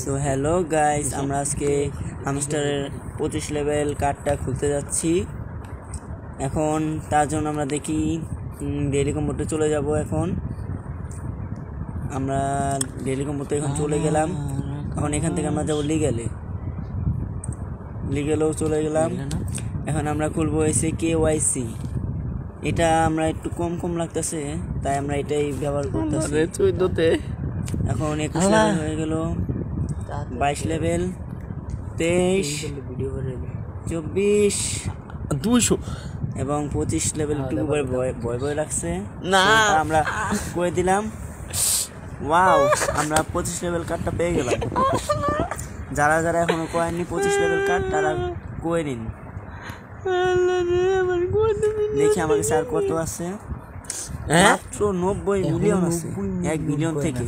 So hello guys, আমরা আজকে হামস্টারের 25 level কার্ডটা খুলতে যাচ্ছি। এখন তার জন্য আমরা দেখি ডেইলি কম্বোতে চলে যাব। এখন আমরা ডেইলি কম্বোতে এখন চলে গেলাম। এখন এখান থেকে আমরা যাবো লিগেলেও চলে গেলাম। এখন আমরা খুলবো এসে KYC। এটা আমরা একটু কম লাগতেছে, তাই আমরা এটাই ব্যবহার করতেছি। এখন 21 লেভেল হয়ে গেল, 22 লেভেল, 23, 24, 200 এবং 25 লেভেল টুকু ভয় লাগছে না, আমরা করে দিলাম। ওয়াও, আমরা 25 লেভেল কার্ডটা পেয়ে গেলাম। যারা এখনো করেননি 25 লেভেল কার্ড, তারা করে নিন। দেখি আমার কাছে আর কত আছে। মাত্র 90 মিলিয়ন আছে 1 মিলিয়ন থেকে।